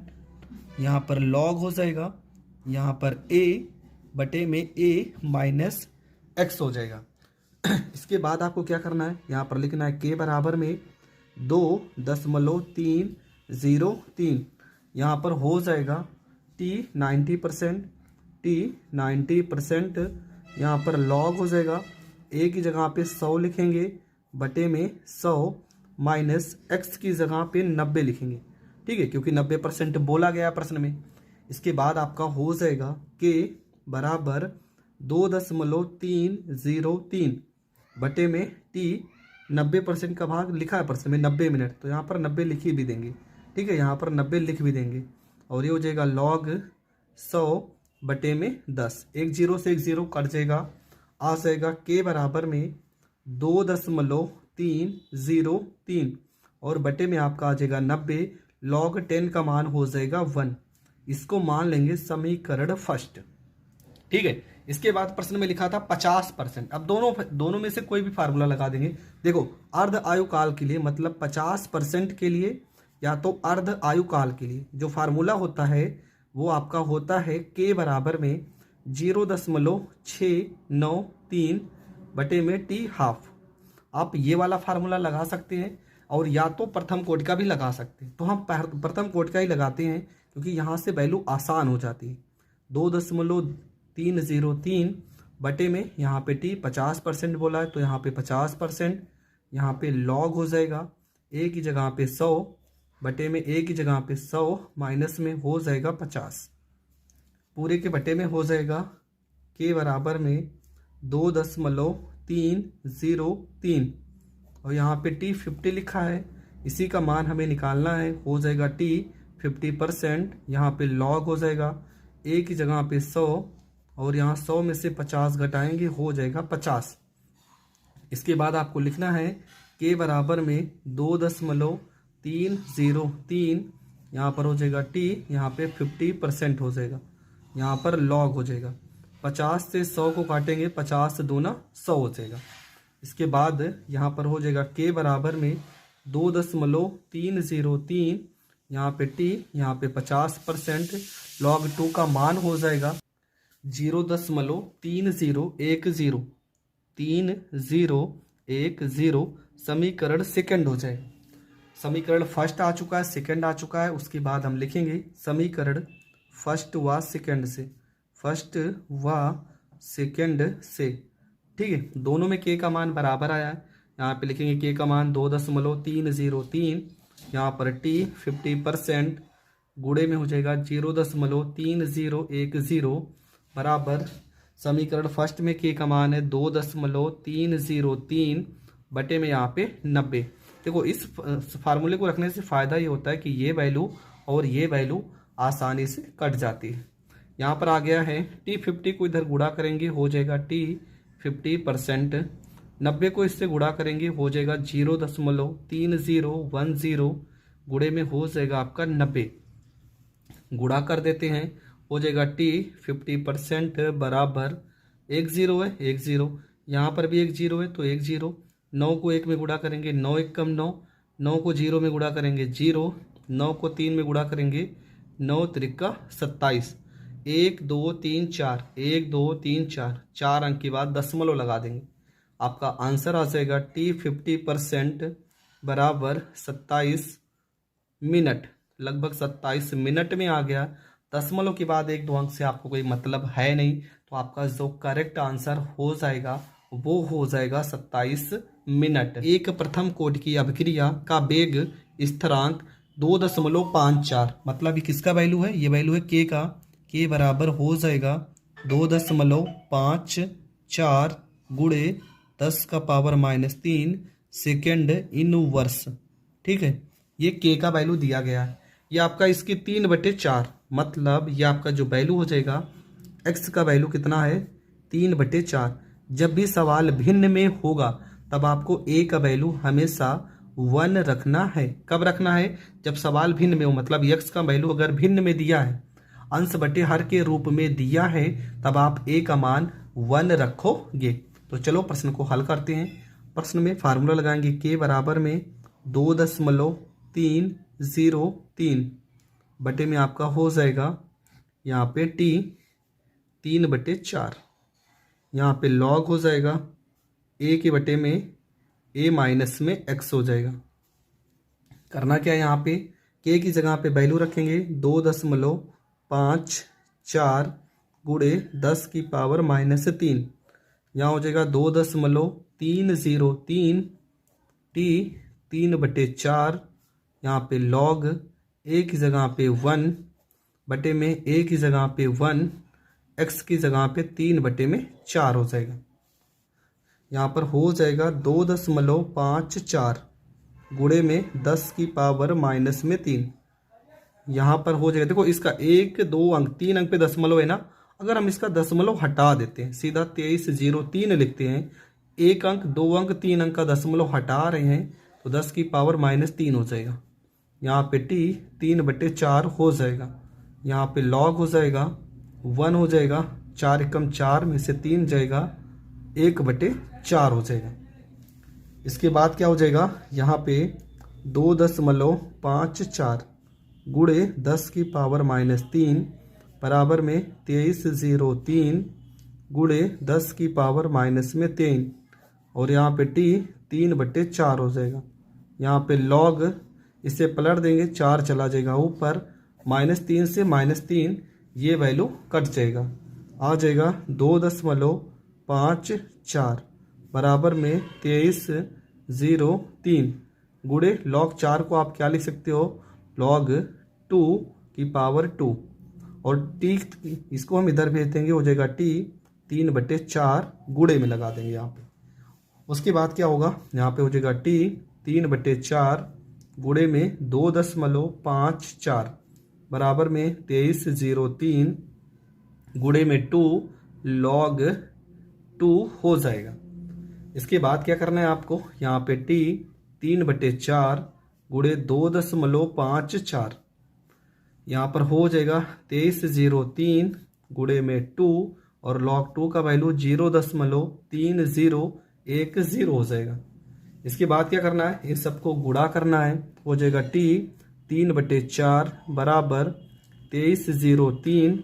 यहाँ पर लॉग हो जाएगा, यहाँ पर a बटे में a माइनस एक्स हो जाएगा। इसके बाद आपको क्या करना है, यहाँ पर लिखना है के बराबर में 2.303, यहाँ पर हो जाएगा t 90%, यहाँ पर लॉग हो जाएगा, a की जगह पे 100 लिखेंगे बटे में 100 माइनस एक्स की जगह पे 90 लिखेंगे, ठीक है, क्योंकि 90% बोला गया प्रश्न में। इसके बाद आपका हो जाएगा के बराबर 2.303 बटे में टी 90% का भाग लिखा है प्रश्न में 90 मिनट, तो यहाँ पर 90 लिख ही भी देंगे, ठीक है, यहाँ पर 90 लिख भी देंगे और ये हो जाएगा लॉग 100 बटे में 10, एक 0 से एक 0 कट जाएगा, आ जाएगा के बराबर में 2.303 और बटे में आपका आ जाएगा 90, लॉग 10 का मान हो जाएगा 1, इसको मान लेंगे समीकरण फर्स्ट। ठीक है, इसके बाद प्रश्न में लिखा था 50%। अब दोनों में से कोई भी फार्मूला लगा देंगे। देखो, अर्ध आयु काल के लिए मतलब 50% के लिए या तो अर्ध आयु काल के लिए जो फार्मूला होता है वो आपका होता है के बराबर में 0.693 बटे में टी हाफ। आप ये वाला फार्मूला लगा सकते हैं और या तो प्रथम कोटि का भी लगा सकते हैं। तो हम प्रथम कोटि का ही लगाते हैं क्योंकि यहाँ से वैल्यू आसान हो जाती है। 2.303 बटे में यहाँ पे टी 50% बोला है तो यहाँ पे 50%, यहाँ पे लॉग हो जाएगा ए की जगह पे 100 बटे में ए की जगह पे 100 माइनस में हो जाएगा 50, पूरे के बटे में हो जाएगा के बराबर में 2.303 और यहाँ पे टी 50 लिखा है, इसी का मान हमें निकालना है। हो जाएगा टी 50%, यहाँ पे लॉग हो जाएगा ए की जगह पे 100 और यहाँ 100 में से 50 घटाएंगे हो जाएगा 50। इसके बाद आपको लिखना है के बराबर में 2.303, यहाँ पर हो जाएगा टी, यहाँ पे 50% हो जाएगा, यहाँ पर लॉग हो जाएगा। 50 से 100 को काटेंगे, 50 से 2 100 हो जाएगा। इसके बाद यहाँ पर हो जाएगा के बराबर में 2.303, यहाँ पे टी, यहाँ पे 50%, log 2 का मान हो जाएगा 0.3010 समीकरण सेकंड हो जाएगा। समीकरण फर्स्ट आ चुका है, सेकंड आ चुका है। उसके बाद हम लिखेंगे समीकरण फर्स्ट व सेकंड से। ठीक है, दोनों में के का मान बराबर आया है। यहाँ पे लिखेंगे के का मान 2.303, यहाँ पर टी 50% गुणे में हो जाएगा 0.3010 बराबर समीकरण फर्स्ट में के का मान है 2.303 बटे में यहाँ पे 90। देखो, इस फार्मूले को रखने से फ़ायदा ये होता है कि ये वैल्यू और ये वैल्यू आसानी से कट जाती है। यहाँ पर आ गया है टी 50 को इधर गुणा करेंगे हो जाएगा टी 50%, 90 को इससे गुणा करेंगे हो जाएगा 0.3010 गुणे में हो जाएगा आपका 90। गुणा कर देते हैं हो जाएगा टी 50% बराबर 10 है 10, यहाँ पर भी 10 है तो 10, 9 को 1 में गुणा करेंगे 9 1 कम 9, 9 को 0 में गुणा करेंगे 0, 9 को 3 में गुणा करेंगे 9 त्रिका 27, 1 2 3 4, 1 2 3 4, 4 अंक के बाद दशमलव लगा देंगे। आपका आंसर आ जाएगा टी 50% बराबर 27 मिनट, लगभग 27 मिनट में आ गया। दशमलव के बाद 1 2 अंक से आपको कोई मतलब है नहीं, तो आपका जो करेक्ट आंसर हो जाएगा वो हो जाएगा 27 मिनट। एक प्रथम कोटि की अभिक्रिया का वेग स्थिरांक 2.54, मतलब ये किसका वैल्यू है? ये वैल्यू है के का। के बराबर हो जाएगा 2.54 गुणे 10⁻³ सेकेंड इनवर्स। ठीक है, ये के का वैल्यू दिया गया है। ये आपका इसकी 3/4, मतलब ये आपका जो वैल्यू हो जाएगा एक्स का वैल्यू कितना है 3/4। जब भी सवाल भिन्न में होगा तब आपको ए का वैल्यू हमेशा 1 रखना है। कब रखना है? जब सवाल भिन्न में हो, मतलब एक्स का वैल्यू अगर भिन्न में दिया है, अंश बटे हर के रूप में दिया है, तब आप ए का मान 1 रखोगे। तो चलो प्रश्न को हल करते हैं। प्रश्न में फार्मूला लगाएंगे के बराबर में 2.303 बटे में आपका हो जाएगा यहाँ पे टी 3/4, यहाँ पे लॉग हो जाएगा ए के बटे में ए माइनस में एक्स हो जाएगा। करना क्या है, यहाँ पे के की जगह पे वैल्यू रखेंगे 2.54 गुणे 10⁻³ यहाँ हो जाएगा 2.303 टी 3/4, यहाँ पे लॉग ए की जगह पे 1 बटे में ए की जगह पे 1, एक्स की जगह पे 3/4 हो जाएगा। यहाँ पर हो जाएगा 2.54 गुणे में 10⁻³ यहाँ पर हो जाएगा। देखो, इसका 1 2 अंक 3 अंक पे दशमलव है ना, अगर हम इसका दशमलव हटा देते हैं, सीधा 2303 लिखते हैं, 1 अंक 2 अंक 3 अंक का दशमलव हटा रहे हैं तो 10⁻³ हो जाएगा। यहाँ पे टी 3/4 हो जाएगा। यहाँ पे log हो जाएगा 1 हो जाएगा, 4 एकम 4 में से 3 जाएगा, 1/4 हो जाएगा। इसके बाद क्या हो जाएगा, यहाँ पे 2.54 गुणे 10 की पावर -3 बराबर में 2303 गुणे 10 की पावर -3 और यहाँ पे t 3/4 हो जाएगा। यहाँ पे log इसे पलट देंगे, 4 चला जाएगा ऊपर, -3 से -3 ये वैल्यू कट जाएगा, आ जाएगा 2.54 बराबर में 2303 गुणे log 4 को आप क्या लिख सकते हो, log 2 की पावर 2 और t इसको हम इधर भेज देंगे, हो जाएगा t 3/4 गुणे में लगा देंगे यहाँ पे। उसके बाद क्या होगा, यहाँ पे हो जाएगा t 3/4 गुणे में 2.54 बराबर में 2303 गुणे में 2 log 2 हो जाएगा। इसके बाद क्या करना है आपको, यहाँ पे t 3/4 गुणे 2.54 यहाँ पर हो जाएगा 2303 गुणे में 2 और log 2 का वैल्यू 0.3010 हो जाएगा। इसके बाद क्या करना है, इन सबको गुणा करना है, हो जाएगा t 3/4 बराबर 2303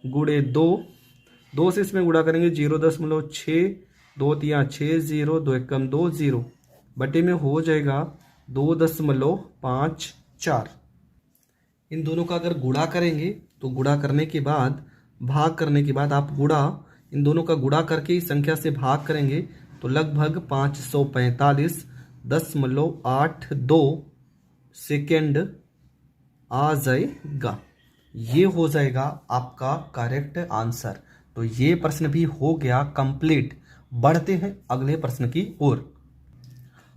गुणे 2 से इसमें गुणा करेंगे 0.6 2 3 6 0 2 एकम 2 0 बटे में हो जाएगा 2.54। इन दोनों का अगर गुणा करेंगे तो गुणा करने के बाद भाग करने के बाद आप इन दोनों का गुणा करके इस संख्या से भाग करेंगे तो लगभग 545.82 सेकेंड आ जाएगा। ये हो जाएगा आपका करेक्ट आंसर। तो ये प्रश्न भी हो गया कंप्लीट। बढ़ते हैं अगले प्रश्न की ओर।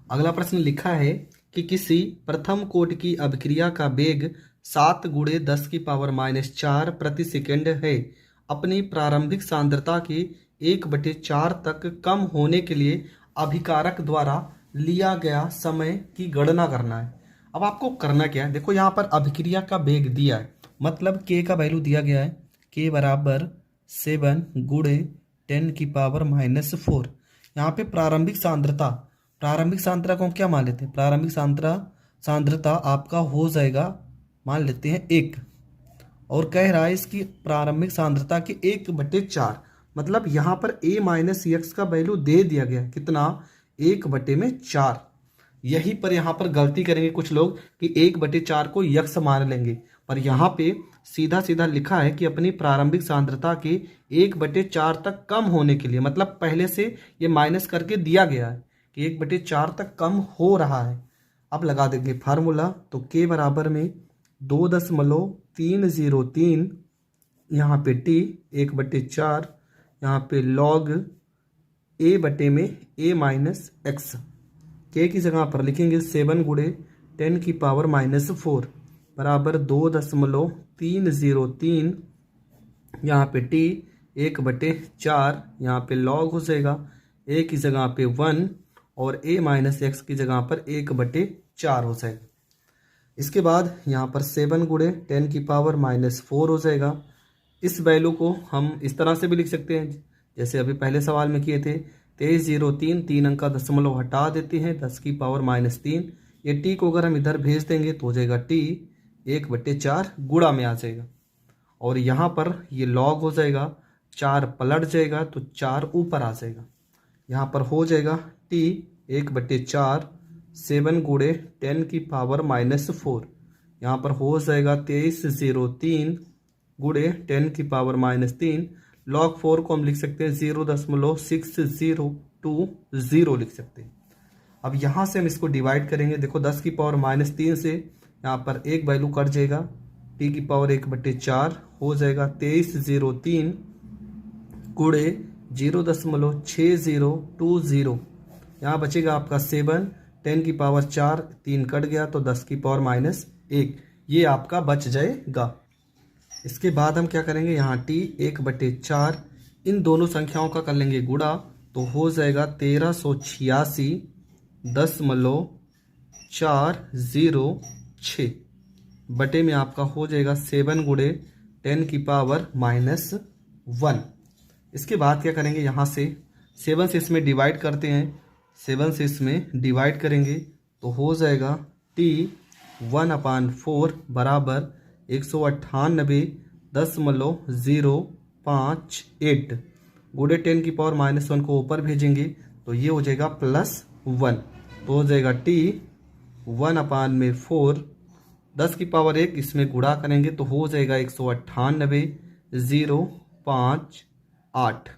अगला प्रश्न लिखा है कि किसी प्रथम कोटि की अभिक्रिया का वेग 7 गुणे 10 की पावर -4 प्रति सेकंड है। अपनी प्रारंभिक सांद्रता के 1/4 तक कम होने के लिए अभिकारक द्वारा लिया गया समय की गणना करना है। अब आपको करना क्या है, देखो यहाँ पर अभिक्रिया का वेग दिया है, मतलब k का वैल्यू दिया गया है, k बराबर 7 गुणे 10 की पावर -4। यहाँ पे प्रारंभिक सांद्रता को हम क्या मान लेते हैं, प्रारंभिक सांद्रता आपका हो जाएगा, मान लेते हैं 1, और कह रहा है इसकी प्रारंभिक सांद्रता के 1/4, मतलब यहाँ पर a माइनस एक्स का वैल्यू दे दिया गया, कितना, 1/4। यही पर यहाँ पर गलती करेंगे कुछ लोग कि 1/4 को यक्स मान लेंगे, पर यहाँ पे सीधा सीधा लिखा है कि अपनी प्रारंभिक सांद्रता के 1/4 तक कम होने के लिए, मतलब पहले से ये माइनस करके दिया गया है कि 1/4 तक कम हो रहा है। अब लगा देंगे फार्मूला, तो k बराबर में 2.303, यहाँ पे t 1/4, यहाँ पे log a बटे में a माइनस एक्स, k की जगह पर लिखेंगे 7 गुणे 10 की पावर -4 बराबर 2.303, यहाँ पे t 1/4, यहाँ पे log हो जाएगा a की जगह पे 1 और a माइनस एक्स की जगह पर 1/4 हो जाएगा। इसके बाद यहाँ पर 7 गुणे 10 की पावर -4 हो जाएगा। इस वैल्यू को हम इस तरह से भी लिख सकते हैं जैसे अभी पहले सवाल में किए थे, 2303, 3 अंक का दशमलव हटा देते हैं, 10 की पावर -3। ये t को अगर हम इधर भेज देंगे तो हो जाएगा t 1/4 गुणा में आ जाएगा, और यहाँ पर ये log हो जाएगा, 4 पलट जाएगा तो 4 ऊपर आ जाएगा। यहाँ पर हो जाएगा t 1/4, 7 गुणे 10 की पावर -4, यहाँ पर हो जाएगा 2303 गुणे 10 की पावर -3। log 4 को हम लिख सकते हैं 0.6020 लिख सकते हैं। अब यहाँ से हम इसको डिवाइड करेंगे, देखो 10 की पावर -3 से यहाँ पर एक वैल्यू कट जाएगा, t की पावर 1/4 हो जाएगा 2303 गुणे 0.6020, यहाँ बचेगा आपका 7, 10 की पावर 4, 3 कट गया तो 10 की पावर -1, ये आपका बच जाएगा। इसके बाद हम क्या करेंगे, यहाँ t 1/4, इन दोनों संख्याओं का कर लेंगे गुणा, तो हो जाएगा 1386.406 बटे में आपका हो जाएगा 7 गुणे 10 की पावर -1। इसके बाद क्या करेंगे, यहाँ से 7 से इसमें डिवाइड करते हैं, 7 से इसमें डिवाइड करेंगे तो हो जाएगा t 1/4 बराबर 198.058 गुणे 10 की पावर -1 को ऊपर भेजेंगे तो ये हो जाएगा +1, तो हो जाएगा t 1/4 10 की पावर 1 इसमें गुणा करेंगे तो हो जाएगा 198.058,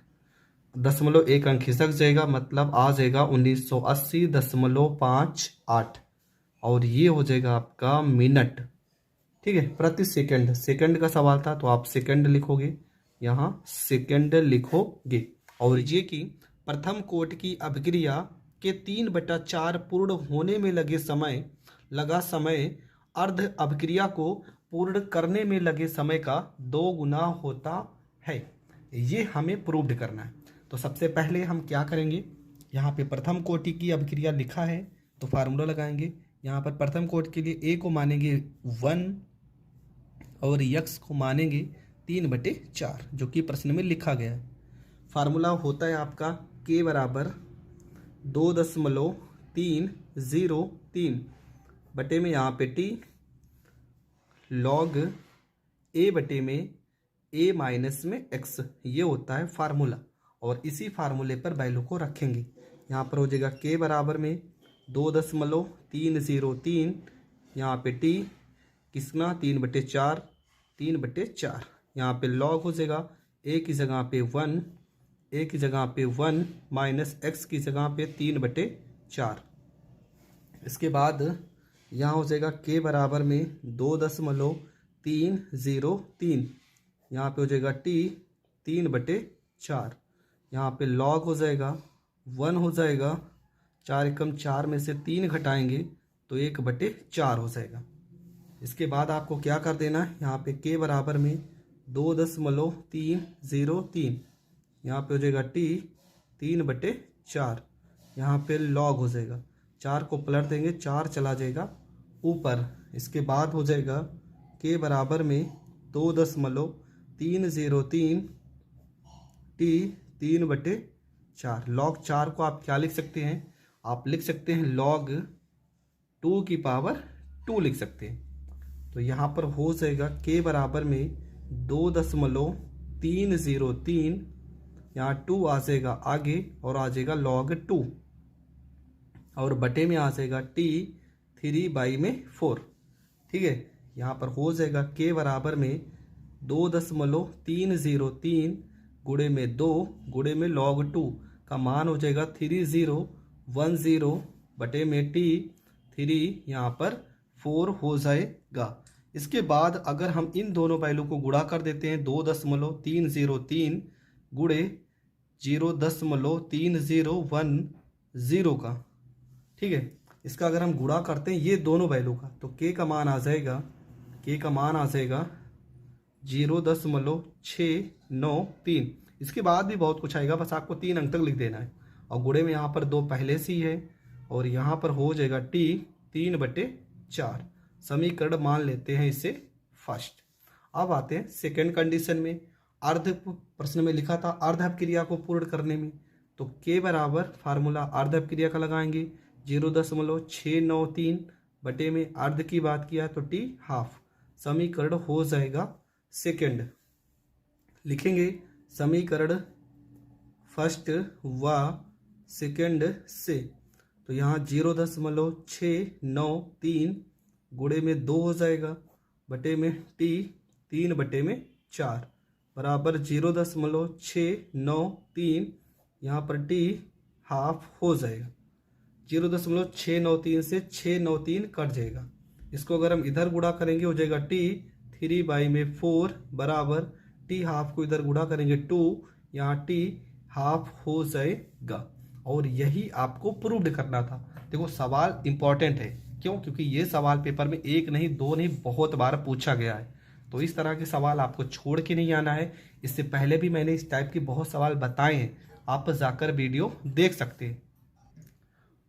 0.1 अंक खिसक जाएगा, मतलब आ जाएगा 1980.58 और ये हो जाएगा आपका मिनट। ठीक है, प्रति सेकंड, सेकंड का सवाल था तो आप सेकंड लिखोगे, यहाँ सेकंड लिखोगे। और ये कि प्रथम कोटि की अभिक्रिया के 3/4 पूर्ण होने में लगा समय अर्ध अभिक्रिया को पूर्ण करने में लगे समय का 2 गुना होता है। ये हमें प्रूव्ड करना है। तो सबसे पहले हम क्या करेंगे, यहाँ पे प्रथम कोटि की अभिक्रिया लिखा है तो फार्मूला लगाएंगे। यहाँ पर प्रथम कोटि के लिए a को मानेंगे 1 और x को मानेंगे 3/4 जो कि प्रश्न में लिखा गया है। फार्मूला होता है आपका k बराबर 2.303 बटे में यहाँ पे t log a बटे में a माइनस में x, ये होता है फार्मूला। और इसी फार्मूले पर वैल्यू को रखेंगे। यहाँ पर हो जाएगा k बराबर में 2.303, यहाँ पे t कितना 3/4, 3/4, यहाँ पे log हो जाएगा a की जगह पे 1, a की जगह पे 1 माइनस x की जगह पे 3/4। इसके बाद यहाँ हो जाएगा k बराबर में 2.303, यहाँ पे हो जाएगा t 3/4, यहाँ पे log हो जाएगा 1 हो जाएगा, 4 एकम 4 में से 3 घटाएंगे तो 1/4 हो जाएगा। इसके बाद आपको क्या कर देना है, यहाँ पे k बराबर में 2.303, यहाँ पे हो जाएगा t 3/4, यहाँ पे log हो जाएगा, 4 को पलट देंगे 4 चला जाएगा ऊपर। इसके बाद हो जाएगा k बराबर में 2.303 t 3/4। log 4 को आप क्या लिख सकते हैं, आप लिख सकते हैं log 2 की पावर 2 लिख सकते हैं। तो यहाँ पर हो जाएगा k बराबर में 2.303, यहाँ 2 आ जाएगा आगे और आ जाएगा log 2 और बटे में आ जाएगा t 3/4। ठीक है, यहाँ पर हो जाएगा k बराबर में 2.303 गुणे में 2 गुणे में log 2 का मान हो जाएगा 3010 बटे में t 3 यहाँ पर 4 हो जाएगा। इसके बाद अगर हम इन दोनों वैल्यू को गुणा कर देते हैं 2.303 गुणे 0.3010 का, ठीक है, इसका अगर हम गुणा करते हैं ये दोनों वैल्यू का तो k का मान आ जाएगा, k का मान आ जाएगा 0.693। इसके बाद भी बहुत कुछ आएगा, बस आपको 3 अंक तक लिख देना है। और गुणे में यहाँ पर 2 पहले से ही है और यहाँ पर हो जाएगा t 3/4। समीकरण मान लेते हैं इसे फर्स्ट। अब आते हैं सेकंड कंडीशन में। अर्ध प्रश्न में लिखा था अर्ध अपक्रिया को पूर्ण करने में, तो k बराबर फार्मूला अर्ध अपक्रिया का लगाएंगे 0.693 बटे में अर्ध की बात किया तो t हाफ। समीकरण हो जाएगा सेकंड। लिखेंगे समीकरण फर्स्ट व सेकंड से, तो यहाँ 0.693 गुणे में 2 हो जाएगा बटे में t 3/4 बराबर 0.693, यहाँ पर t हाफ हो जाएगा। 0.693 से 693 कट जाएगा। इसको अगर हम इधर गुणा करेंगे हो जाएगा t 3/4 बराबर t हाफ को इधर गुणा करेंगे 2, यहाँ t हाफ हो जाएगा। और यही आपको प्रूव्ड करना था। देखो सवाल इंपॉर्टेंट है, क्यों? क्योंकि ये सवाल पेपर में 1 नहीं 2 नहीं बहुत बार पूछा गया है। तो इस तरह के सवाल आपको छोड़ के नहीं आना है। इससे पहले भी मैंने इस टाइप के बहुत सवाल बताए हैं, आप जाकर वीडियो देख सकते हैं।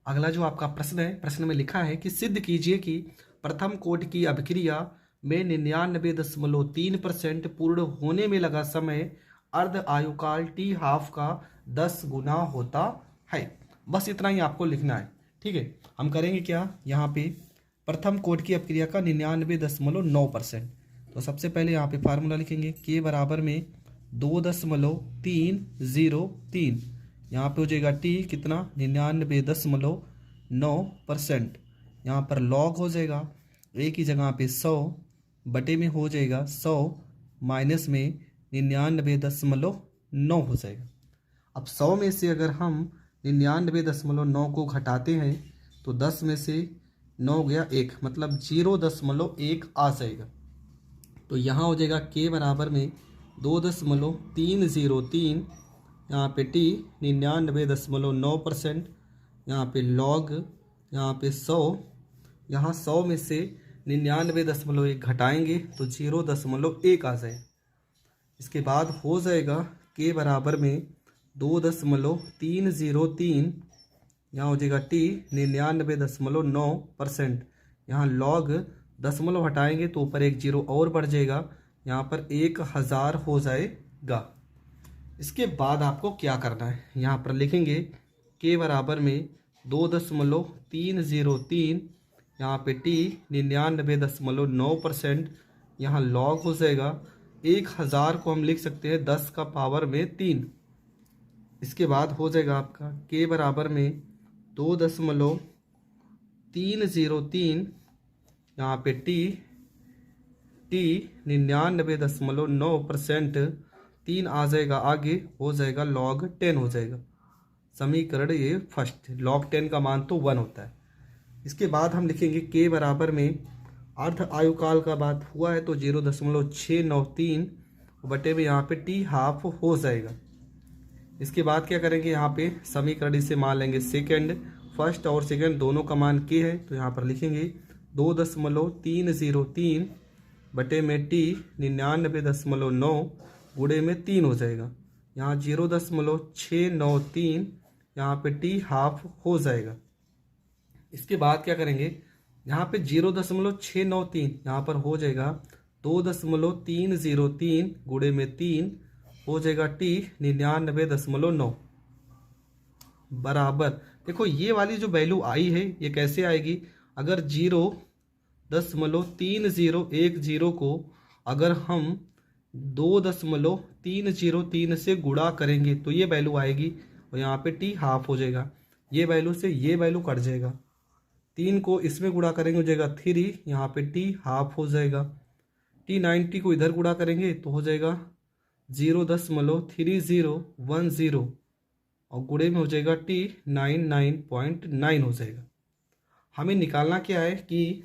अगला जो आपका प्रश्न है, प्रश्न में लिखा है कि सिद्ध कीजिए कि प्रथम कोटि की अभिक्रिया में 99.3% पूर्ण होने में लगा समय अर्ध आयुकाल टी हाफ का 10 गुना होता है। बस इतना ही आपको लिखना है। ठीक है, हम करेंगे क्या, यहाँ पे प्रथम कोटि की अपक्रिया का 99.9%। तो सबसे पहले यहाँ पे फार्मूला लिखेंगे के बराबर में 2.303, यहाँ पे हो जाएगा टी कितना 99.9%। यहाँ पर लॉग हो जाएगा एक ही जगह पे 100 बटे में हो जाएगा 100 माइनस में 99.9 हो जाएगा। अब 100 में से अगर हम 99.9 को घटाते हैं तो 10 में से 9 गया 1, मतलब 0.1 आ जाएगा। तो यहाँ हो जाएगा के बराबर में 2.303, यहाँ पे टी 99.9%, यहाँ पे लॉग, यहाँ पे 100, यहाँ 100 में से 99.1 घटाएंगे तो 0.1 आ जाए। इसके बाद हो जाएगा के बराबर में 2.303, यहाँ हो जाएगा टी 99.9%, यहाँ लॉग दशमलव हटाएंगे तो ऊपर एक जीरो और बढ़ जाएगा, यहाँ पर 1000 हो जाएगा। इसके बाद आपको क्या करना है, यहाँ पर लिखेंगे के बराबर में 2.303, यहाँ पे टी 99.9%, यहाँ लॉग हो जाएगा 1000 को हम लिख सकते हैं 10 का पावर में 3। इसके बाद हो जाएगा आपका के बराबर में 2.303, यहाँ पे टी 99.9%, 3 आ जाएगा आगे, हो जाएगा लॉग 10 हो जाएगा। समीकरण ये फर्स्ट, लॉग 10 का मान तो 1 होता है। इसके बाद हम लिखेंगे के बराबर में अर्ध आयुकाल का बात हुआ है तो 0.693 बटे में यहाँ पे टी हाफ हो जाएगा। इसके बाद क्या करेंगे, यहाँ पे समीकरण से मान लेंगे सेकंड, फर्स्ट और सेकंड दोनों का मान के है तो यहाँ पर लिखेंगे 2.303 बटे में टी 99.9 गुणे में 3 हो जाएगा, यहाँ 0.693, यहाँ पे टी हाफ हो जाएगा। इसके बाद क्या करेंगे, यहाँ पे 0.693 यहाँ पर हो जाएगा 2.303 गुणे में 3 हो जाएगा टी 99.9 बराबर। देखो ये वाली जो वैल्यू आई है ये कैसे आएगी, अगर 0.3010 को अगर हम 2.303 से गुणा करेंगे तो ये वैल्यू आएगी और यहाँ पे टी हाफ हो जाएगा। ये वैल्यू से ये वैल्यू कट जाएगा, 3 को इसमें गुणा करेंगे हो जाएगा 3, यहाँ पे टी हाफ हो जाएगा। टी 90 को इधर गुणा करेंगे तो हो जाएगा 0.3010 और गुणे में हो जाएगा टी 99.9 हो जाएगा। हमें निकालना क्या है कि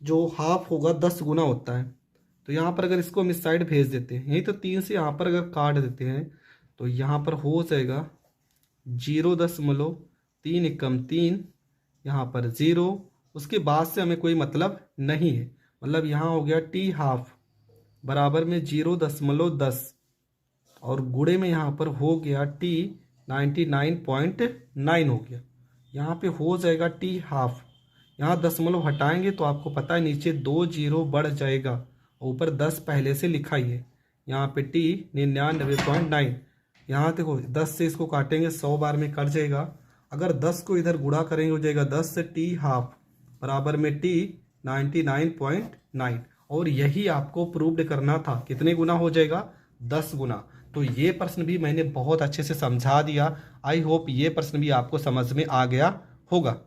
जो हाफ होगा 10 गुना होता है, तो यहाँ पर अगर इसको हम इस साइड भेज देते हैं, यही तो 3 से यहाँ पर अगर काट देते हैं तो यहाँ पर हो जाएगा 0.3 एकम 3, यहाँ पर 0, उसके बाद से हमें कोई मतलब नहीं है, मतलब यहाँ हो गया टी हाफ बराबर में 0.10 और गुणे में यहाँ पर हो गया टी 99.9 हो गया, यहाँ पे हो जाएगा टी हाफ। यहाँ दशमलव हटाएंगे तो आपको पता है नीचे 2 जीरो बढ़ जाएगा, ऊपर 10 पहले से लिखा ही है, यहाँ पे टी 99.9। यहाँ देखो 10 से इसको काटेंगे 100 बार में कट जाएगा, अगर 10 को इधर गुणा करेंगे हो जाएगा 10 से टी हाफ बराबर में टी 99.9। और यही आपको प्रूव्ड करना था, कितने गुना हो जाएगा 10 गुना। तो ये प्रश्न भी मैंने बहुत अच्छे से समझा दिया। आई होप ये प्रश्न भी आपको समझ में आ गया होगा।